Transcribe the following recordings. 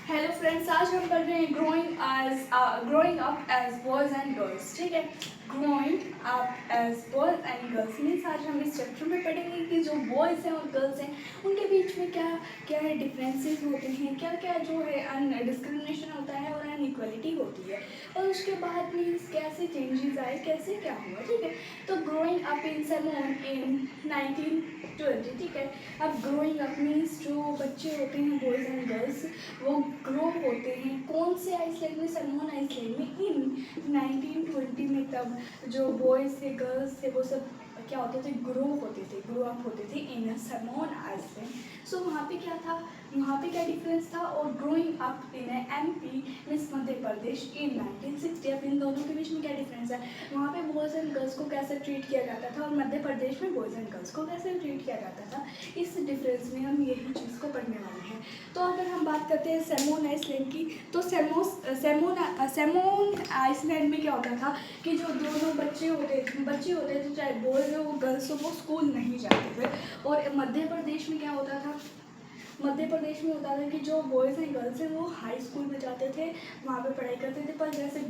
Hello friends, आज हम पढ़ रहे हैं growing up as boys and girls. ठीक है, growing up as boys and girls means आज हम इस चैप्टर में पढ़ेंगे कि जो बॉयज़ हैं और गर्ल्स हैं उनके बीच में क्या क्या है डिफरेंसेस होते हैं, क्या क्या जो है डिस्क्रिमिनेशन होता है और अनइक्वलिटी होती है, और उसके बाद मीन्स कैसे चेंजेस आए, कैसे क्या हुआ। ठीक है, तो ग्रोइंग अप इन सेमोन इन 1920। ठीक है, अब ग्रोइंग अप मीन्स जो बच्चे होते हैं बॉयज़ एंड गर्ल्स वो ग्रो होते हैं कौन से आइसलैंड में, सैमोन आइसलैंड में इन 1920 में। तब जो बॉयज़ थे गर्ल्स थे वो सब क्या होते थे, ग्रो अप होते थे इन सैमोन आइसलैंड। सो वहाँ पे क्या था, वहाँ पे क्या डिफरेंस था, और growing up in MP means Madhya Pradesh in 1960। अब इन दोनों के बीच में क्या डिफरेंस है, वहाँ पे बॉयज़ एंड गर्ल्स को कैसे ट्रीट किया जाता था और मध्य प्रदेश में बॉयज़ एंड गर्ल्स को कैसे ट्रीट किया जाता था। इस डिफरेंस में हम यही चीज़ को पढ़ने वाले हैं। तो अगर हम बात करते हैं सैमोन आइसलैंड की, तो सैमोन आइसलैंड में क्या होता था कि जो दोनों बच्चे होते थे चाहे बॉयज़ हो गर्ल्स हो, वो स्कूल नहीं जाते थे। और मध्य प्रदेश में क्या होता था, मध्य प्रदेश में होता था कि जो बॉयज़ एंड गर्ल्स हैं वो हाई स्कूल में जाते थे, वहाँ पे पढ़ाई करते थे। पर जैसे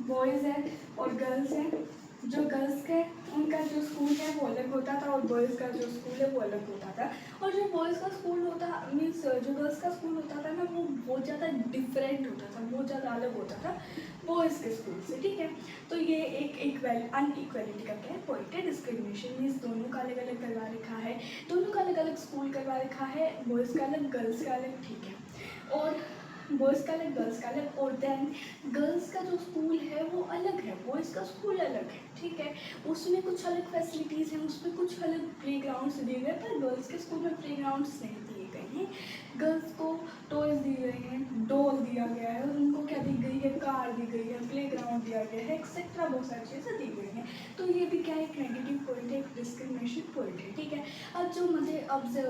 बॉयज़ हैं और गर्ल्स हैं, जो गर्ल्स के उनका जो स्कूल है वो अलग होता था और बॉयज़ का जो स्कूल है वो अलग होता था। और जो बॉयज़ का स्कूल होता मीन्स जो गर्ल्स का स्कूल होता था ना, वो बहुत ज़्यादा डिफरेंट होता था, बहुत ज़्यादा अलग होता था बॉयज़ के स्कूल से। ठीक है, तो ये एक अनइक्वलिटी का क्या है, पॉइंट है, डिस्क्रिमिनेशन मीन्स दोनों का अलग अलग करवा रखा है, दोनों का अलग अलग स्कूल करवा रखा है, बॉयज़ का अलग गर्ल्स का अलग। ठीक है, और बॉयज़ का अलग गर्ल्स का अलग, और देन गर्ल्स का जो स्कूल है वो अलग है, बॉयज़ का स्कूल अलग है। ठीक है, उसमें कुछ अलग फैसिलिटीज़ हैं, उसमें कुछ अलग प्ले ग्राउंड्स दिए गए, पर गर्ल्स के स्कूल में प्ले ग्राउंड्स नहीं दिए गए हैं। गर्ल्स को टॉयज़ दिए गए हैं, डॉल दिया गया है, और उनको क्या दी गई है, कार दी गई है, प्ले ग्राउंड दिया गया है, एक्सेट्रा बहुत सारी चीज़ें दी गई हैं। तो ये भी क्या है, एक नेगेटिव पॉइंट है, एक डिस्क्रिमिनेशन पॉइंट है। ठीक है, अब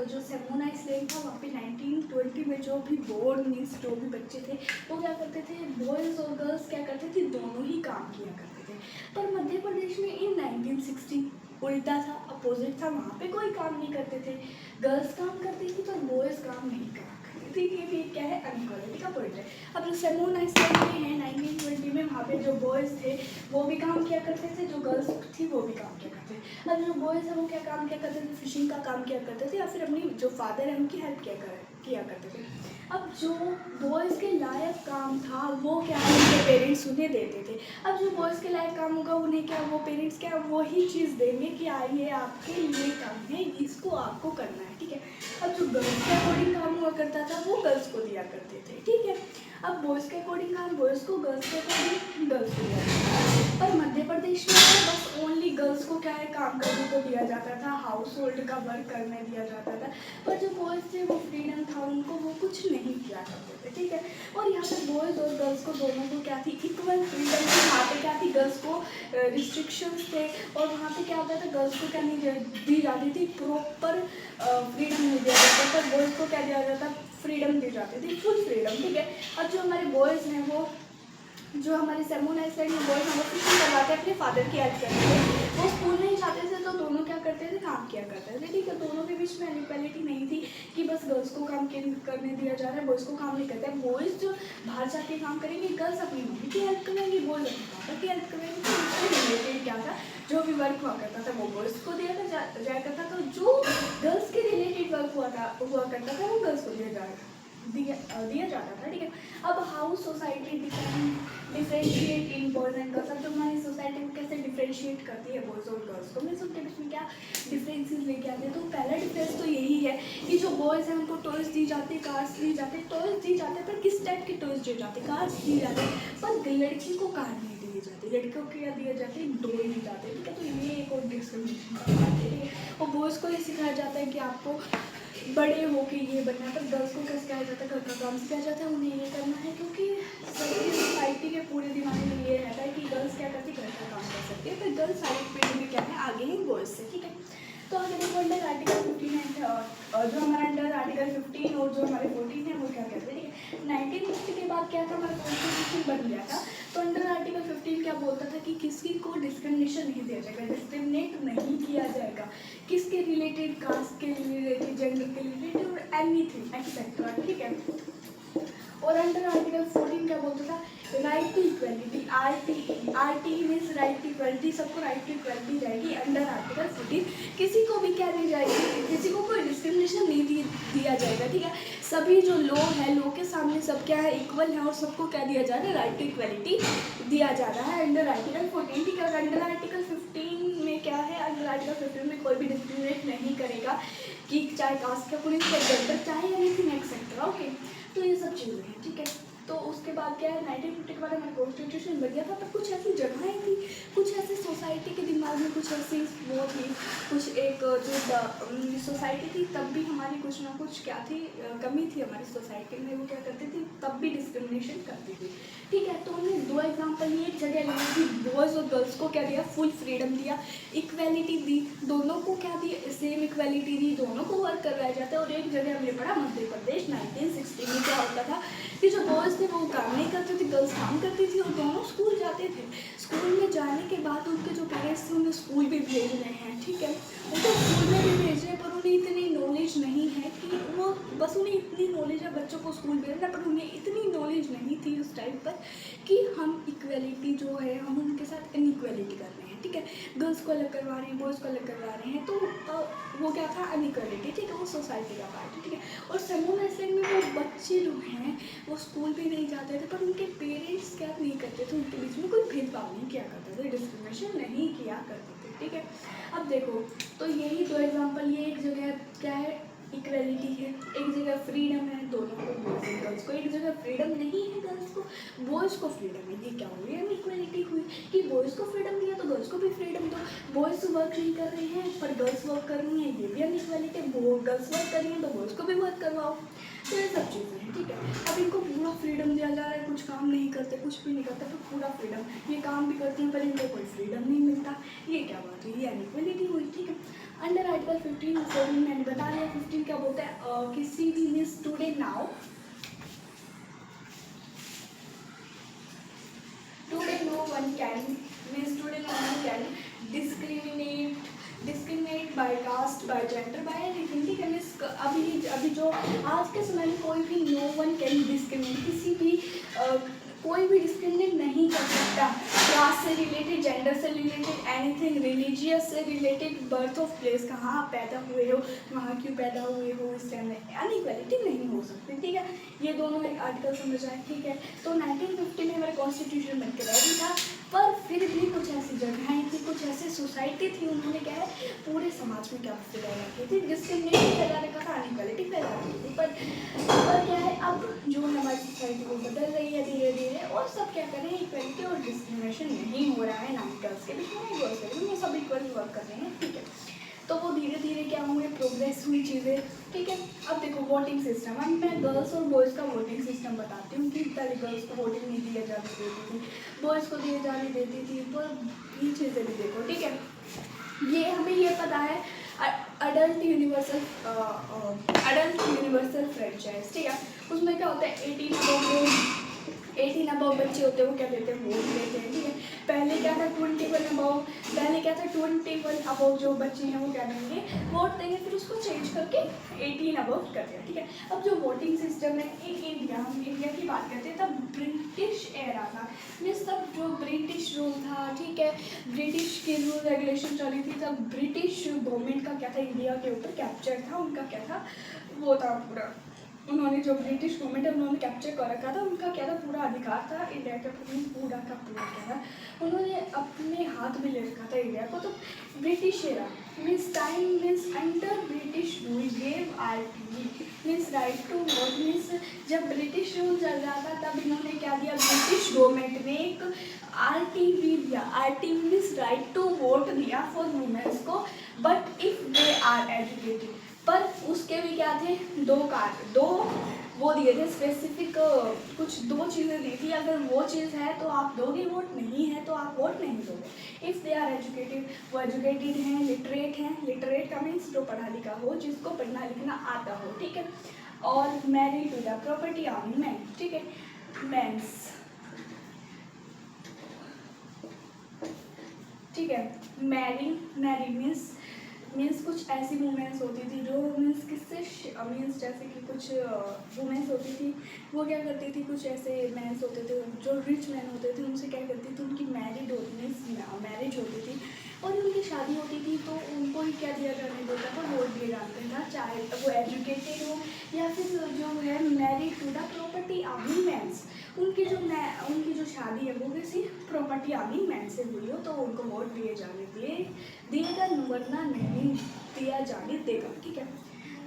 जो सैमोन आइसलैंड था वहाँ पे 1920 में जो भी बोर्ड मीन्स जो भी बच्चे थे वो क्या करते थे, बॉयज़ और गर्ल्स क्या करते थे, दोनों ही काम किया करते थे। पर मध्य प्रदेश में इन 1960 उल्टा था, अपोजिट था, वहाँ पे कोई काम नहीं करते थे, गर्ल्स काम करती थी पर बॉयज़ काम नहीं करा करते थे। ये भी क्या है, अनइक्वालिटी का पॉइंट है। अब जो सैमोन आइसलैंड में है 1920 में, वहाँ पे जो बॉयज़ थे वो भी काम किया करते थे, जो गर्ल्स थी वो भी काम किया करते थे। अब जो बॉयज़ है वो क्या काम किया करते थे, फिशिंग का काम किया करते थे, या फिर अपनी जो फादर है उनकी हेल्प किया करते थे। अब जो बॉयज़ के लायक काम था वो क्या है, उनके पेरेंट्स उन्हें देते थे। अब जो बॉयज़ के लायक काम होगा उन्हें क्या, वो पेरेंट्स क्या वही चीज़ देंगे कि आइए आपके लिए काम है, इसको आपको करना है। ठीक है, अब जो गर्ल्स के अकॉर्डिंग काम हुआ करता था वो गर्ल्स को दिया करते थे। ठीक है, अब बॉयज़ के अकॉर्डिंग काम बॉयज़ को, गर्ल्स के अकॉर्डिंग गर्ल्स को दिया जाता था। पर मध्य प्रदेश में तो बस ओनली गर्ल्स को क्या है, काम करने को दिया जाता था, हाउस होल्ड का वर्क करने दिया जाता था। पर जो बॉयज़ थे वो फ्रीडम था उनको, वो कुछ नहीं किया करते थे। ठीक है, और यहाँ पे बॉयज़ और गर्ल्स को दोनों को क्या थी, इक्वल फ्रीडम थी। वहाँ पे क्या थी, गर्ल्स को रिस्ट्रिक्शंस थे, और वहाँ पे क्या होता था, गर्ल्स को क्या नहीं दी जाती थी, प्रॉपर फ्रीडम नहीं दिया जाता, पर बॉयज़ को क्या दिया जाता, फ्रीडम दी जाती थी, फुल फ्रीडम। ठीक है, अब जो हमारे बॉयज़ हैं वो, जो हमारे सैमोन आइसलैंड में बॉयज़ हैं वो फिशिंग करवाते अपने फादर की हेल्प करते थे, वो स्कूल नहीं जाते थे, तो दोनों क्या करते थे, काम किया करते थे। ठीक है, दोनों के बीच में इक्वालिटी नहीं थी कि बस गर्ल्स को काम करने दिया जा रहा है, बॉयज़ को काम नहीं करते। बॉयज़ जो बाहर जाके काम करेंगे, गर्ल्स अपनी मम्मी की हेल्प करेंगी, बॉयज़ अपने पापा की हेल्प करेंगे। तो उससे रिलेटेड क्या था, जो भी वर्क हुआ करता था वो बॉयज़ को दिया जाया करता था, जो गर्ल्स के रिलेटेड वर्क हुआ करता था वो गर्ल्स को दिया जाता था। ठीक है, अब how society differentiate in boys and girls. अब जो हमारी सोसाइटी को कैसे डिफरेंशिएट करती है बॉयज़ और गर्ल्स को, मीन्स उनके बीच में क्या डिफरेंसेस लेके आते हैं। तो पहला डिफरेंस तो यही है कि जो बॉयज़ हैं उनको टॉयज़ दी जाती, कार्स दी जाती, टॉयज़ दी जाते, पर किस टाइप के टॉयज़ दिए जाते, कार्स दी जाती, पर लड़की को कार नहीं दी जाती, लड़कियों को क्या दिया जाती है, डॉल दी जाती है। ठीक है, तो ये एक और डिस्क्रिमिनेशन का बात है। ठीक है, और बॉयज़ को ये सिखाया जाता है कि आपको बड़े हो के ये बनना है, पर गर्ल्स को क्या सिखाया जाता है, घर का काम सिखाया जाता है, उन्हें ये करना है, क्योंकि सभी सोसाइटी के पूरे दिमाग में ये रहता है कि गर्ल्स क्या करती, घर का काम कर सकती है, पर गर्ल्स साइड फील्ड में क्या है, आगे हैं बॉयज़ से। ठीक है, तो आगे देखो अंडर आर्टिकल 15 है, और जो हमारा अंडर आर्टिकल 15 और जो हमारे 14 है वो क्या कहते हैं। ठीक है, 1950 के बाद क्या था, हमारा कॉन्स्टिट्यूशन बन गया था, तो अंडर आर्टिकल 15 क्या बोलता था कि किसी को डिस्क्रिमिनेशन नहीं दिया जाएगा, डिस्क्रिमिनेट नहीं किया जाएगा, किसके रिलेटेड, कास्ट के रिलेटेड, जेंडर के रिलेटेड और एनीथिंग एक्सेट्रा। ठीक है, और अंडर आर्टिकल 14 क्या बोलता था, right to equality, R T means right to equality, सबको राइट टू इक्वलिटी रहेगी अंडर आर्टिकल 14। किसी को भी क्या दी जाएगी, किसी को कोई डिस्क्रिमिनेशन नहीं दिया जाएगा, ठीक है। सभी जो लो है, लो के सामने सब क्या है, इक्वल है, और सबको क्या दिया जा रहा है, राइट टू इक्वलिटी दिया जा रहा है अंडर आर्टिकल 14, ठीक है। अंडर आर्टिकल 15 में क्या है, अंडर आर्टिकल 15 में कोई भी डिस्क्रिमिनेट नहीं करेगा कि चाहे कास्ट का पुलिस का जेंडर, चाहे एनीथिंग एक्सेट्रा, ओके। तो ये सब चीज़ें हैं, ठीक है। तो उसके बाद क्या है, 1950 के बाद हमारा कॉन्स्टिट्यूशन बन गया था, पर कुछ ऐसी जगहें थी, कुछ ऐसे सोसाइटी के दिमाग में कुछ ऐसी वो थी, कुछ एक जो सोसाइटी थी तब भी हमारी कुछ ना कुछ क्या थी, कमी थी हमारी सोसाइटी में, वो क्या करती थी, तब भी डिस्क्रिमिनेशन करती थी, ठीक है। तो उन्होंने दो एग्जाम्पल लिए, एक जगह ली थी, बॉयज़ और गर्ल्स को क्या दिया, फुल फ्रीडम दिया, इक्वेलिटी दी, दोनों को क्या दी, सेम इक्वेलिटी दी, दोनों को वर्क करवाया जाता है। और एक जगह हमने पढ़ा मध्य प्रदेश 1960 में क्या होता था कि जो बॉयज़ थे वो काम नहीं करते थे, गर्ल्स काम करती थी, और दोनों स्कूल जाते थे। स्कूल में जाने के बाद उनके जो पेरेंट्स थे उन्हें स्कूल भी भेज रहे हैं, ठीक है, उनको स्कूल में भी भेज रहे हैं, पर उन्हें इतनी नॉलेज नहीं है कि वो, बस उन्हें इतनी नॉलेज है बच्चों को स्कूल भेजना, पर उन्हें इतनी नॉलेज नहीं थी उस टाइम पर कि हम इक्वलिटी जो है हम उनके साथ इनइक्वलिटी कर रहे हैं, ठीक है। गर्ल्स को अलग करवा रहे हैं, बॉयज़ को अलग करवा रहे हैं, तो वो क्या था, अनइक्वलिटी, ठीक है, वो सोसाइटी का पार्ट है, ठीक है। और समूह ऐसे में वो बच्चे जो हैं वो स्कूल भी नहीं जाते थे, पर उनके पेरेंट्स क्या नहीं करते थे, उनके बीच में कोई भेदभाव नहीं किया करते थे, डिस्क्रिमिनेशन नहीं किया करते थे, ठीक है। अब देखो, तो यही दो एग्जांपल, ये एक जगह क्या है, इक्वलिटी है, एक जगह फ्रीडम है दोनों को, बॉयज़ और गर्ल्स को, एक जगह फ्रीडम नहीं है, गर्ल्स को, बॉयज़ को फ्रीडम है, ये क्या हुई, अनइक्वलिटी हुई कि बॉयज़ को फ्रीडम दिया तो गर्ल्स को भी फ्रीडम दो, बॉयज़ वर्क नहीं कर रहे हैं पर गर्ल्स वर्क कर रही हैं, ये भी अनइक्वलिटी, गर्ल्स वर्क कर रही हैं तो बॉयज़ को भी वर्क करवाओ, तो ये सब चीज़ें हैं, ठीक है। अब इनको पूरा फ्रीडम दिया जा रहा है, कुछ काम नहीं करते, कुछ भी नहीं करते, पर पूरा फ्रीडम, ये काम भी करती हैं पर इनको कोई फ्रीडम नहीं मिलता, ये क्या बात हुई, ये अनइक्वलिटी हुई, ठीक है। अंडर आर्टिकल 15 और 14 मैंने बता दिया, 15 क्या बोलता है, किसी भी means today now, today no one can, means today no one can discriminate by caste, by gender, by anything, ठीक है। मीन्स अभी जो आज के समय में कोई भी नो वन कैन डिस्क्रिमिनेट, किसी भी कोई भी डिस्क्रिमिनेट नहीं कर सकता, क्लास से रिलेटेड, जेंडर से रिलेटेड, एनीथिंग, रिलीजियस से रिलेटेड, बर्थ ऑफ प्लेस, कहाँ आप पैदा हुए हो, वहाँ क्यों पैदा हुए हो, इस टाइम में अनइक्वलिटी नहीं हो सकती, ठीक है। ये दोनों एक आर्टिकल समझ आए, ठीक है। तो 1950 में हमारा कॉन्स्टिट्यूशन बन के रेडी था, पर फिर भी कुछ ऐसी जगहें थी, कुछ ऐसी सोसाइटी थी, उन्होंने क्या है पूरे समाज में क्या फैला रखी थी, डिस्क्रिमिनेशन फैला रखा था, अनइक्वलिटी फैला रखी थी, पर क्या है, अब जो हमारी सोसाइटी वो बदल रही है धीरे धीरे, और सब क्या कर रहे हैं, इक्वलिटी और डिस्क्रिमिनेशन नहीं हो रहा है, ना गर्ल्स के बीच में, गर्ल्स के बीच में, सब इक्वल वर्क कर रहे हैं, ठीक है। तो वो धीरे धीरे क्या हुए, प्रोग्रेस हुई चीज़ें, ठीक है। अब देखो वोटिंग सिस्टम, अब मैं गर्ल्स और बॉयज़ का वोटिंग सिस्टम बताती हूँ कि पहले गर्ल्स को वोटिंग नहीं दिया जाने देती थी, बॉयज़ को दिए जाने देती थी, तो ये चीज़ें भी देखो, ठीक है। ये हमें ये पता है, अडल्ट यूनिवर्सल फ्रेंचाइज, ठीक है। उसमें क्या होता है, 18 अबव बच्चे होते हैं वो क्या देते हैं, वोट देते हैं, ठीक है। पहले क्या था 21 अबव जो बच्चे हैं वो क्या देंगे, वोट देंगे, फिर उसको चेंज करके 18 अबव कर दिया, ठीक है। अब जो वोटिंग सिस्टम है हम इंडिया की बात करते हैं, तब ब्रिटिश एरा था, मीन्स तब जो ब्रिटिश रूल था, ठीक है, ब्रिटिश की रूल रेगुलेशन चली थी, तब ब्रिटिश गवर्नमेंट का क्या था, इंडिया के ऊपर कैप्चर था, उनका क्या था, वो था पूरा, उन्होंने जो ब्रिटिश गवर्नमेंट है उन्होंने कैप्चर कर रखा था, उनका क्या था, पूरा अधिकार था इंडिया के ऊपर, पूरा का पूरा क्या था, उन्होंने अपने हाथ में ले रखा था इंडिया को। तो British era means time means under British rule gave RT means right to vote, means जब ब्रिटिश रूल चल रहा था तब इन्होंने क्या दिया, ब्रिटिश गवर्नमेंट ने एक आरटीवी दिया, RT means right to vote दिया फॉर वुमेन्स को, but if they are educated, पर उसके भी क्या थे, दो वो दिए थे स्पेसिफिक, कुछ दो चीज़ें दी थी, अगर वो चीज़ है तो आप दोगे वोट, नहीं है तो आप वोट नहीं दोगे। इफ़ दे आर एजुकेटेड, वो एजुकेटेड हैं, लिटरेट का मीन्स जो पढ़ा लिखा हो, जिसको पढ़ना लिखना आता हो, ठीक है। और married to the property on man, ठीक है, मेंस, ठीक है, मैरिड मीन्स मीन्स कुछ ऐसी वुमेंस होती थी जो मीन्स किससे मीन्स जैसे कि कुछ वुमेंस होती थी, वो क्या करती थी, कुछ ऐसे मैंस होते थे जो रिच मैन होते थे, उनसे क्या करती थी, उनकी मैरिज होती थी और उनकी शादी होती थी तो उनको ही क्या दिया जाने देता था, वोट दिए जाते था, चाहे वो एजुकेटेड हो या फिर जो है married to the property army mans. उनकी जो शादी है वो किसी प्रॉपर्टी आर्मी मैन से हुई हो तो उनको वोट दिएगा, वरना नहीं दिया जाने देगा। ठीक है,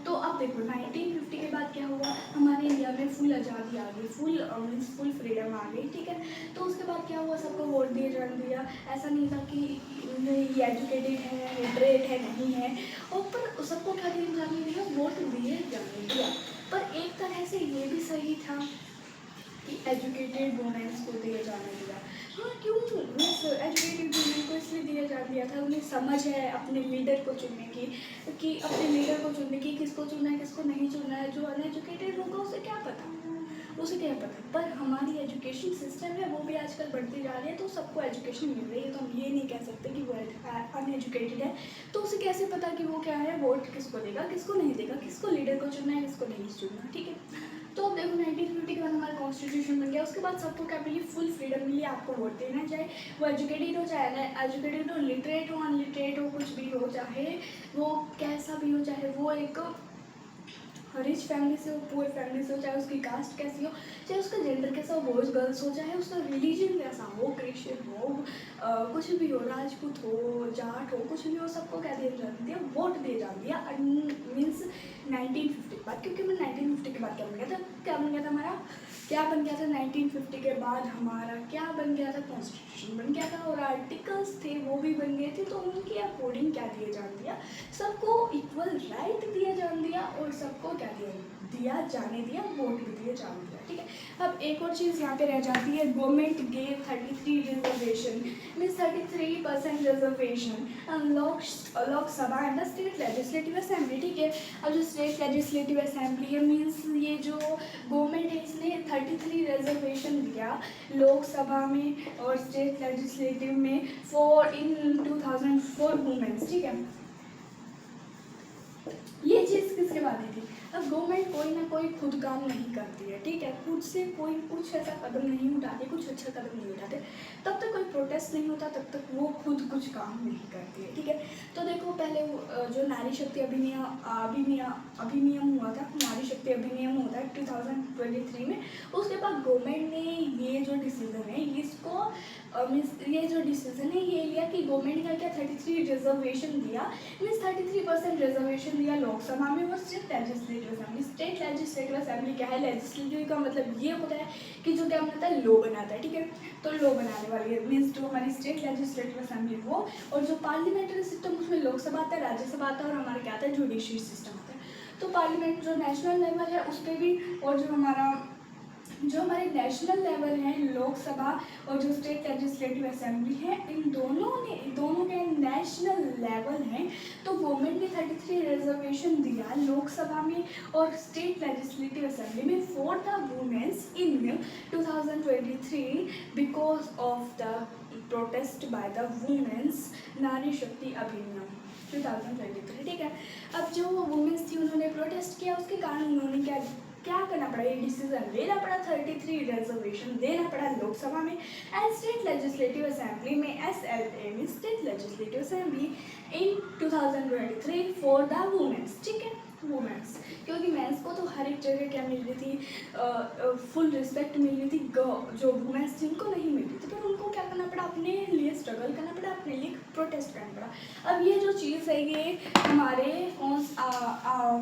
तो अब देखो 1950 के बाद क्या हुआ, हमारे इंडिया में फुल आज़ादी आ गई, फुल फ्रीडम आ गई। ठीक है, तो उसके बाद क्या हुआ, सबको वोट दिए जाने दिया। ऐसा नहीं था कि ये एजुकेटेड है, लिटरेट है, नहीं है, और पर सबको क्या दिए जाने दिया, वोट दिए जाने दिया। पर एक तरह से ये भी सही था कि एजुकेटेड वुमेन्स को दिया जाने दिया। हाँ, क्यों मीन्स एजुकेटेड वुमेन को इसलिए दिया जा दिया था, उन्हें समझ है अपने लीडर को चुनने की, कि अपने लीडर को चुनने की, किसको चुनना है किसको नहीं चुनना है। जो अनएजुकेटेड होगा उसे क्या पता, पर हमारी एजुकेशन सिस्टम है वो भी आजकल बढ़ती जा रही है, तो सबको एजुकेशन मिल रही है, तो हम ये नहीं कह सकते कि वो अनएजुकेटेड है तो उसे कैसे पता कि वो क्या है, वोट किसको देगा किसको नहीं देगा, किसको लीडर को चुनना है किसको नहीं चुनना। ठीक है, तो अब देखो 1950 के बाद हमारा कॉन्स्टिट्यूशन बन गया, उसके बाद सबको क्या मिली, फुल फ्रीडम मिली, आपको वोट देना, चाहे वो एजुकेटेड हो, चाहे ना एजुकेटेड हो, लिटरेट हो, अनलिटरेट हो, कुछ भी हो, चाहे वो कैसा भी हो, चाहे वो एक रिच फैमिली से हो, पुअर फैमिली से हो, चाहे उसकी कास्ट कैसी हो, चाहे उसका जेंडर कैसा हो, बॉयज गर्ल्स हो, चाहे उसका रिलीजन कैसा हो, क्रिश्चियन हो, कुछ भी हो, राजपूत हो, जाट हो, कुछ भी हो, सबको क्या दिया जाती है, वोट दिए जाती है। मीन्स 1950 के बाद, क्योंकि मैं 1950 के बाद क्या बन गया था हमारा, क्या बन गया था 1950 के बाद हमारा, क्या बन गया था, कॉन्स्टिट्यूशन बन गया था और आर्टिकल्स थे वो भी बन गए थे। तो उनके अकॉर्डिंग क्या दिया जान दिया, सबको इक्वल राइट दिया जान दिया और सबको क्या दिया जाने दिया, वोट भी दिए जान दिया। ठीक है, अब एक और चीज़ यहाँ पे रह जाती है, government gave 33 reservation, means 33% reservation Lok Sabha and the state legislative assembly. ठीक है, अब जो स्टेट लेजिस्लेटिव असेंबली है, मीन्स ये जो गवर्नमेंट है इसने 33 रिजर्वेशन दिया लोकसभा में और स्टेट लेजिस्लेटिव में फॉर इन 2004 वुमेन्स। ठीक है, ये चीज़ किसके बाद थी, अब गवर्नमेंट कोई ना कोई खुद काम नहीं करती है। ठीक है, खुद से कोई कुछ ऐसा कदम नहीं उठाते, कुछ अच्छा कदम नहीं उठाते, तब तक कोई प्रोटेस्ट नहीं होता, तब तक वो खुद कुछ काम नहीं करती है। ठीक है, तो देखो पहले जो नारी शक्ति अधिनियम हुआ था, नारी शक्ति अधिनियम हुआ था 2023 में, उसके बाद गवर्नमेंट ने ये जो डिसीजन है इसको ये जो डिसीजन है ये लिया कि गवर्नमेंट का क्या 33 रिजर्वेशन दिया, मीन्स 33% रिजर्वेशन दिया लोकसभा में और state legislative assembly. State legislative assembly क्या है, लेजिस्लेटिव का मतलब ये होता है कि जो क्या बनाता है, लॉ बनाता है। ठीक है, तो लॉ बनाने वाली है, मीन्स जो हमारी स्टेट लेजिस्लेटिव असेंबली वो, और जो पार्लियामेंट्री सिस्टम उसमें लोकसभा आता है, राज्यसभा आता है और हमारा क्या आता है, जुडिशरी सिस्टम आता है। तो पार्लियामेंट जो नेशनल लेवल है उस पर भी, और जो हमारे नेशनल लेवल है लोकसभा और जो स्टेट लेजिस्लेटिव असेंबली है, इन दोनों के नेशनल लेवल हैं। तो गवर्नमेंट ने 33 रिजर्वेशन दिया लोकसभा में और स्टेट लेजिस्लेटिव असेंबली में for the womens in 2023 because of the protest by the womens Nari Shakti अधिनियम 2023। ठीक है, अब जो वुमेन्स थी उन्होंने प्रोटेस्ट किया, उसके कारण उन्होंने क्या करना पड़ा, ये डिसीजन लेना पड़ा, 33 रिजर्वेशन देना पड़ा लोकसभा में एंड स्टेट लेजिस्लेटिव असेंबली में, SLA में, state legislative assembly in 2023 for the womens. ठीक है, वुमेन्स, क्योंकि मेंस को तो हर एक जगह क्या मिल रही थी, फुल रिस्पेक्ट मिल रही थी, जो वुमेन्स जिनको नहीं मिल रही थी, तो उनको क्या करना पड़ा, अपने लिए स्ट्रगल करना पड़ा, अपने लिए प्रोटेस्ट करना पड़ा। अब ये जो चीज़ है ये हमारे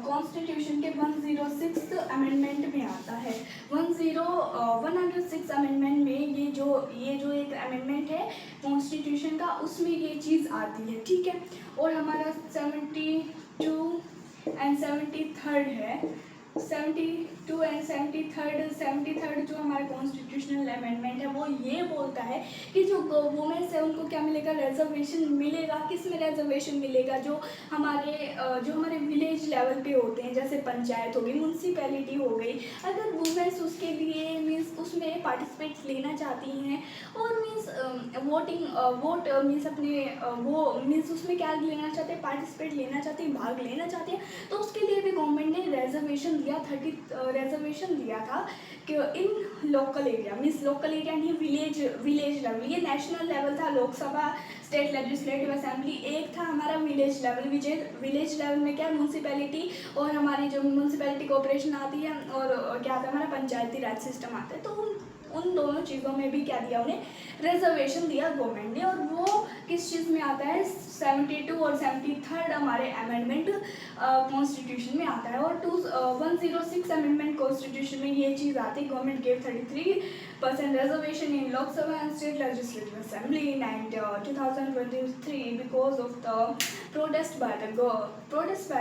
कॉन्स्टिट्यूशन के 106 अमेंडमेंट में आता है। 106 अमेंडमेंट में ये जो एक अमेंडमेंट है कॉन्स्टिट्यूशन का, उसमें ये चीज़ आती है। ठीक है, और हमारा 72 एंड 73 है, 72 एंड 73 जो हमारा कॉन्स्टिट्यूशनल अमेंडमेंट है वो ये बोलता है कि जो वुमेन्स है उनको क्या मिलेगा, रिजर्वेशन मिलेगा। किस में रिजर्वेशन मिलेगा, जो हमारे विलेज लेवल पे होते हैं, जैसे पंचायत हो गई, म्यूनसिपैलिटी हो गई, अगर वुमेन्स उसके लिए मीन्स उसमें पार्टिसिपेट लेना चाहती हैं और मीन्स वोट मीन्स अपने वो मीन्स उसमें क्या लेना चाहते हैं, पार्टिसिपेट लेना चाहते हैं, भाग लेना चाहते हैं, तो उसके लिए भी गवर्नमेंट ने रिजर्वेशन दिया था कि in local area means local area नहीं, विलेज लेवल, ये नेशनल लेवल था लोकसभा, स्टेट लेजिस्लेटिव असेंबली, एक था हमारा विलेज लेवल। विलेज लेवल में क्या, म्यूनसिपैलिटी और हमारी जो म्यूनसिपैलिटी कॉर्पोरेशन आती है और क्या आता है हमारा पंचायती राज सिस्टम आता है, तो उन दोनों चीज़ों में भी क्या दिया उन्हें, रिजर्वेशन दिया गवर्नमेंट ने। और वो किस चीज़ में आता है, 72 और 73 हमारे अमेंडमेंट कॉन्स्टिट्यूशन में आता है। और 106 अमेंडमेंट कॉन्स्टिट्यूशन में ये चीज़ आती है, government gave 33% reservation in Lok Sabha and State Legislative Assembly in 2023 because of the protest by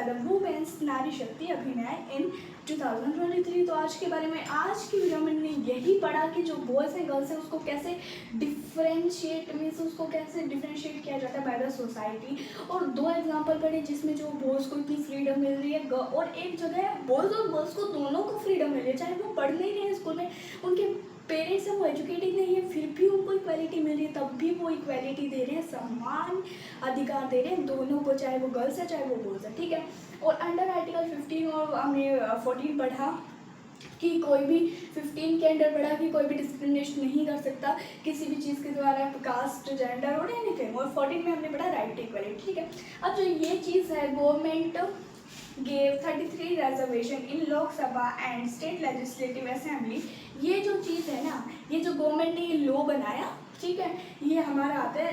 the women's नारी शक्ति अभियान in 2023। तो आज के बारे में आज की वीडियो में हमने यही पढ़ा कि जो बॉयज़ हैं गर्ल्स हैं उसको कैसे डिफ्रेंशिएट किया जाता है बाय द सोसाइटी। और 2 एग्जांपल पढ़े जिसमें जो बॉयज़ को इतनी फ्रीडम मिल रही है और एक जगह बॉयज़ और गर्ल्स को दोनों को फ्रीडम मिल रही है, चाहे वो पढ़ नहीं रहे हैं स्कूल में, उनके पेरेंट्स हैं वो एजुकेटेड नहीं है, फिर भी उनको इक्वालिटी मिल रही है, तब भी वो इक्वालिटी दे रहे हैं, समान अधिकार दे रहे हैं दोनों को, चाहे वो गर्ल्स है चाहे वो बॉयज़ है, ठीक है। और अंडर आर्टिकल 15 और हमने 14 पढ़ा कि कोई भी 15 के अंडर पढ़ा कि कोई भी डिस्क्रिमिनेशन नहीं कर सकता किसी भी चीज़ के द्वारा, कास्ट, जेंडर और एनीथिंग। और 14 में हमने पढ़ा राइट टू इक्वालिटी, ठीक है। अब जो ये चीज़ है, government gave 33 reservation in Lok Sabha and state legislative assembly, ये जो चीज़ है ना, ये जो गवर्नमेंट ने ये लॉ बनाया, ठीक है, ये हमारा आता है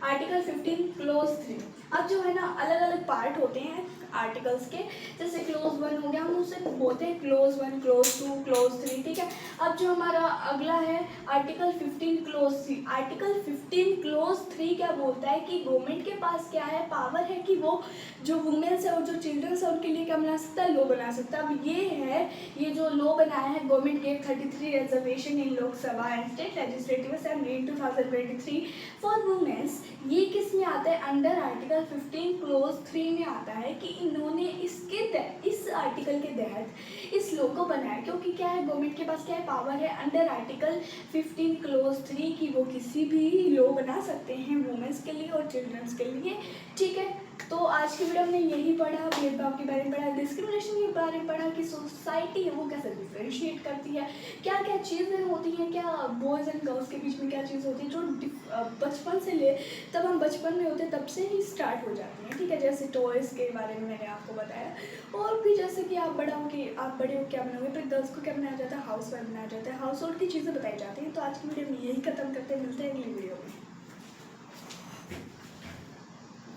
आर्टिकल 15 क्लोज 3। अब जो है ना अलग अलग पार्ट होते हैं आर्टिकल्स के, जैसे क्लोज 1 हो गया, हम उसे बोलते हैं क्लोज 1, क्लोज 2, क्लोज 3, ठीक है। अब जो हमारा अगला है आर्टिकल 15 क्लोज 3। आर्टिकल 15 क्लोज 3 क्या बोलता है कि गवर्नमेंट के पास क्या है, पावर है कि वो जो वुमेन्स है और जो चिल्ड्रंस है उनके लिए क्या बना सकता है, लॉ बना सकता है। अब ये है, ये जो लॉ बनाया है government gave 33 reservation in Lok Sabha and state legislative assembly in 2023 for womens, ये किस में आता है, अंडर आर्टिकल 15 क्लोज 3 में आता है कि इन्होंने इस आर्टिकल के तहत इस लॉ को बनाया, क्योंकि क्या है गवर्नमेंट के पास क्या है, पावर है अंडर आर्टिकल 15 क्लोज 3 की वो किसी भी लॉ बना सकते हैं वुमेन्स के लिए और चिल्ड्रंस के लिए, ठीक है। तो आज की वीडियो में यही पढ़ा, भेदभाव के बारे में पढ़ा, डिस्क्रिमिनेशन के बारे में पढ़ा कि सोसाइटी है वो कैसे डिफ्रेंशिएट करती है, क्या क्या चीज़ें होती हैं, क्या बॉयज़ एंड गर्ल्स के बीच में क्या चीज़ होती है जो बचपन से ले, तब हम बचपन में होते तब से ही स्टार्ट हो जाती हैं, ठीक है। जैसे टॉयज़ के बारे में मैंने आपको बताया, और भी जैसे कि आप बड़े हो क्या बनाओगे, फिर गर्ल्स को क्या बनाया जाता है, हाउस वाइफ बनाया जाता है, हाउस होल्ड की चीज़ें बताई जाती हैं। तो आज की वीडियो में यही खत्म करते हैं, मिलते हैं अगली वीडियो में।